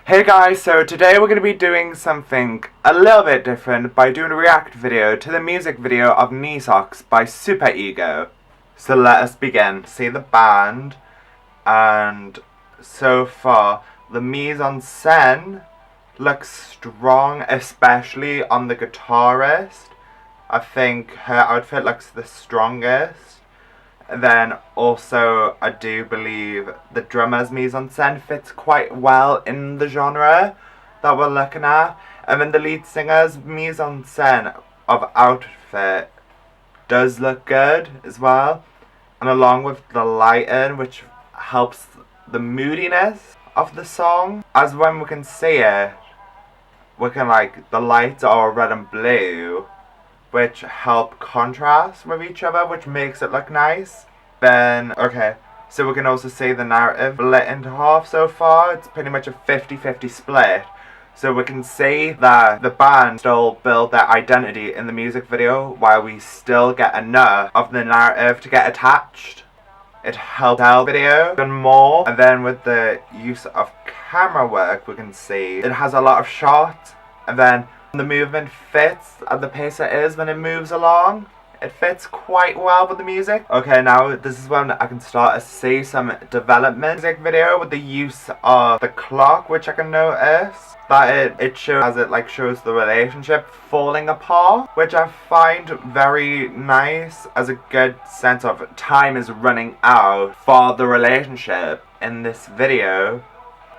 Hey guys, so today we're going to be doing something a little bit different by doing a react video to the music video of Knee Socks by Superego. So let us begin. See the band, and so far the mise en scène looks strong, especially on the guitarist. I think her outfit looks the strongest. And then also, I do believe the drummer's mise en scène fits quite well in the genre that we're looking at. And then the lead singer's mise en scène of outfit does look good as well. And along with the lighting, which helps the moodiness of the song. As when we can see it, we can the lights are red and blue, which help contrast with each other, which makes it look nice. Then, okay, so we can also see the narrative split into half so far. It's pretty much a 50-50 split. So we can see that the band still build their identity in the music video while we still get enough of the narrative to get attached. It helps tell the video even more. And then with the use of camera work, we can see it has a lot of shots, and then the movement fits at the pace it is when it moves along. It fits quite well with the music. Okay, now this is when I can start to see some development music video with the use of the clock, which I can notice that it shows as it shows the relationship falling apart, which I find very nice as a good sense of time is running out for the relationship in this video.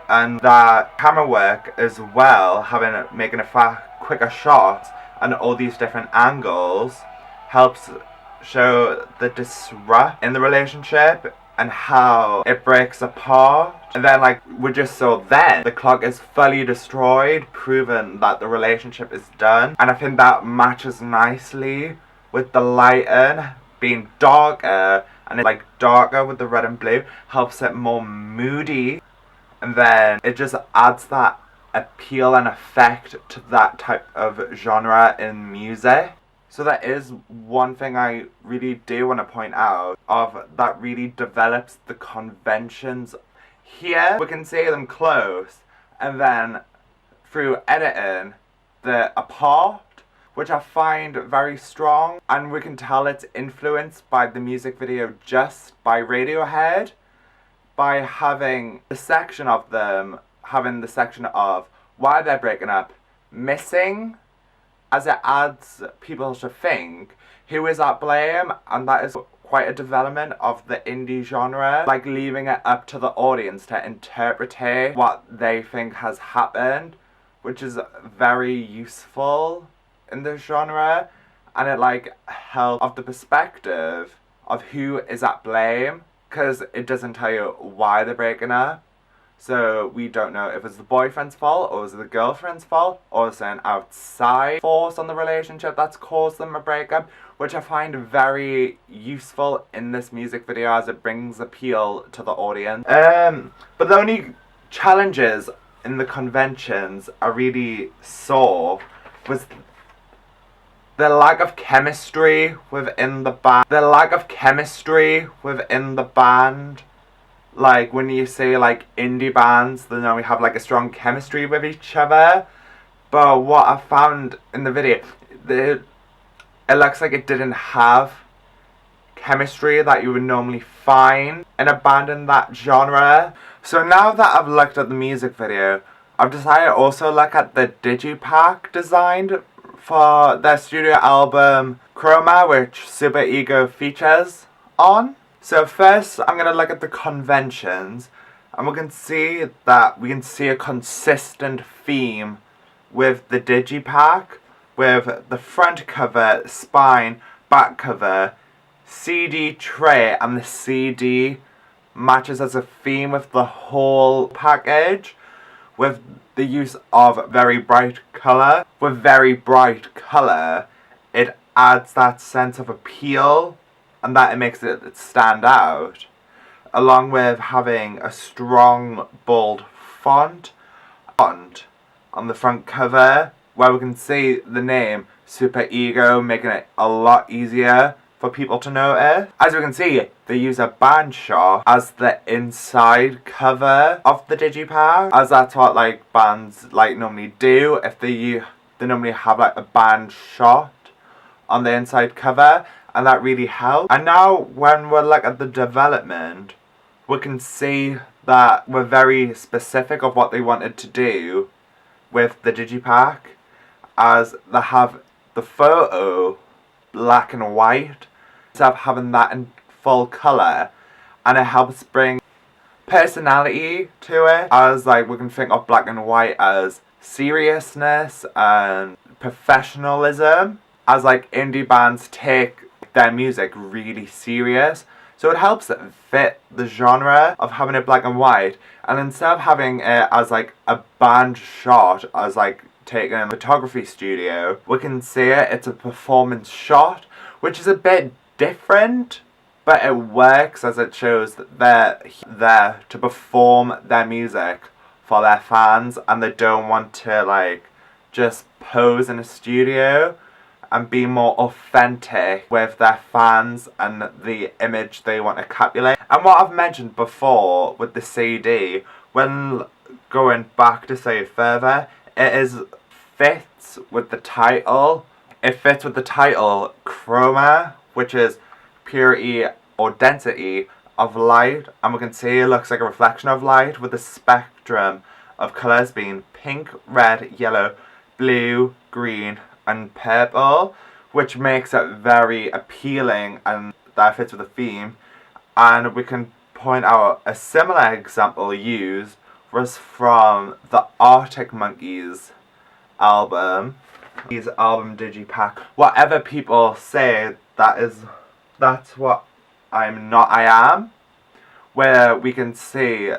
And that camera work as well, making a quicker shot and all these different angles, helps show the disrupt in the relationship and how it breaks apart. And then we just saw then the clock is fully destroyed, proving that the relationship is done. And I think that matches nicely with the lighting being darker, and it's darker with the red and blue, helps it more moody. And then it just adds that appeal and effect to that type of genre in music. So that is one thing I really do want to point out of that really develops the conventions. Here we can see them close, and then through editing they're apart, which I find very strong, and we can tell it's influenced by the music video Just by Radiohead, by having the section of them, having the section of why they're breaking up missing, as it adds people to think who is at blame. And that is quite a development of the indie genre, leaving it up to the audience to interpret what they think has happened, which is very useful in this genre. And it helps of the perspective of who is at blame, because it doesn't tell you why they're breaking up. So we don't know if it's the boyfriend's fault, or is it the girlfriend's fault, or is it an outside force on the relationship that's caused them a breakup, which I find very useful in this music video as it brings appeal to the audience. But the only challenges in the conventions I really saw was the lack of chemistry within the band. When you say indie bands, they normally have a strong chemistry with each other. But what I found in the video, it looks like it didn't have chemistry that you would normally find in a band in that genre. So now that I've looked at the music video, I've decided to also look at the digipack designed for their studio album Chroma, which Superego features on. So first I'm going to look at the conventions, and we can see a consistent theme with the digipack, with the front cover, spine, back cover, CD tray, and the CD matches as a theme with the whole package, with the use of very bright colour. With very bright colour, it adds that sense of appeal, and that it makes it stand out, along with having a strong, bold font on the front cover, where we can see the name Superego, making it a lot easier for people to notice. As you can see, they use a band shot as the inside cover of the digipack, as that's what like bands like normally do. If they normally have like a band shot on the inside cover, and that really helps. And now when we're like at the development, we can see that we're very specific of what they wanted to do with the digipack, as they have the photo black and white instead of having that in full colour, and it helps bring personality to it, as like we can think of black and white as seriousness and professionalism, as like indie bands take their music really serious. So it helps it fit the genre of having it black and white, and instead of having it as like a band shot, as like taken in a photography studio, we can see it's a performance shot, which is a bit different, but it works, as it shows that they're there to perform their music for their fans, and they don't want to like just pose in a studio, and be more authentic with their fans and the image they want to capture. And what I've mentioned before with the CD, when going back to say it further, it fits with the title. It fits with the title chroma, which is purity or density of light, and we can see it looks like a reflection of light, with the spectrum of colours being pink, red, yellow, blue, green and purple, which makes it very appealing, and that fits with the theme. And we can point out a similar example used was from the Arctic Monkeys album. His album digipack. Whatever people say, that's what I'm not, I am. Where we can see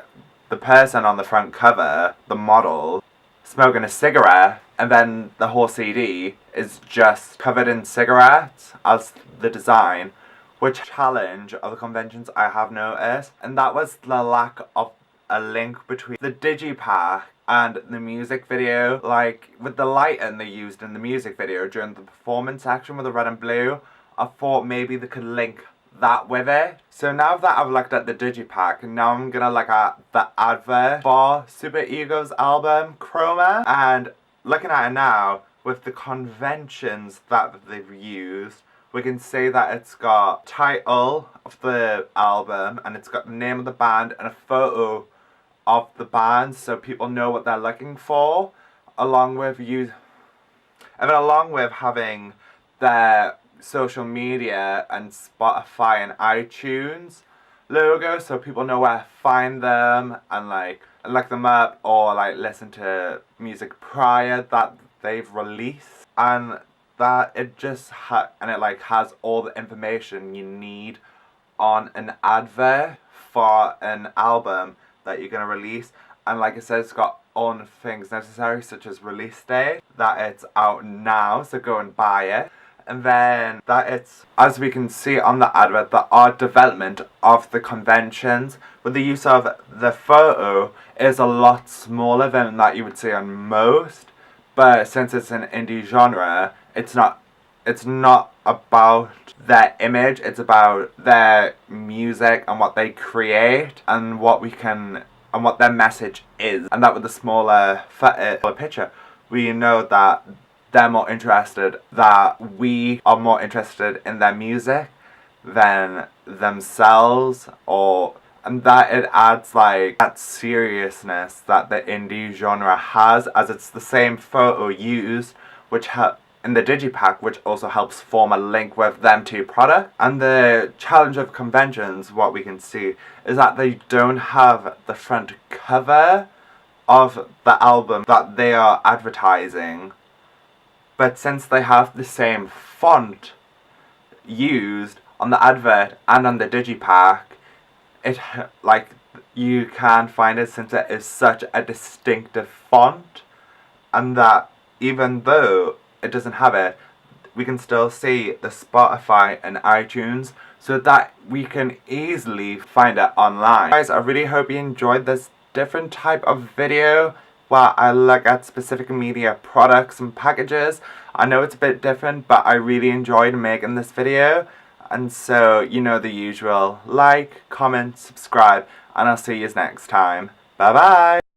the person on the front cover, the model, smoking a cigarette, and then the whole CD is just covered in cigarettes as the design, which challenge other conventions I have noticed. And that was the lack of a link between the digipack and the music video. Like with the lighting they used in the music video during the performance section with the red and blue, I thought maybe they could link that with it. So now that I've looked at the digipack, now I'm gonna look at the advert for Super Ego's album Chroma, and looking at it now with the conventions that they've used, we can see that it's got title of the album, and it's got the name of the band and a photo of the band, so people know what they're looking for, along with having their social media and Spotify and iTunes logo, so people know where to find them and like look them up, or like listen to music prior that they've released, and that it just has all the information you need on an advert for an album that you're gonna release. And like I said, it's got all the things necessary, such as release date, that it's out now, so go and buy it. And then that it's, as we can see on the advert, the art development of the conventions with the use of the photo is a lot smaller than that you would see on most. But since it's an indie genre, it's not about their image, it's about their music and what they create and what their message is. And that with the smaller picture, we know that they're more interested, that we are more interested in their music than themselves, and that it adds like that seriousness that the indie genre has, as it's the same photo used which in the digipack, which also helps form a link with them to product. And the challenge of conventions, what we can see, is that they don't have the front cover of the album that they are advertising. But since they have the same font used on the advert and on the digipack, you can find it, since it is such a distinctive font, and that even though it doesn't have it, we can still see the Spotify and iTunes, so that we can easily find it online. Guys, I really hope you enjoyed this different type of video where I look at specific media products and packages. I know it's a bit different, but I really enjoyed making this video, And so, you know the usual. Like, comment, subscribe, and I'll see you next time. Bye bye!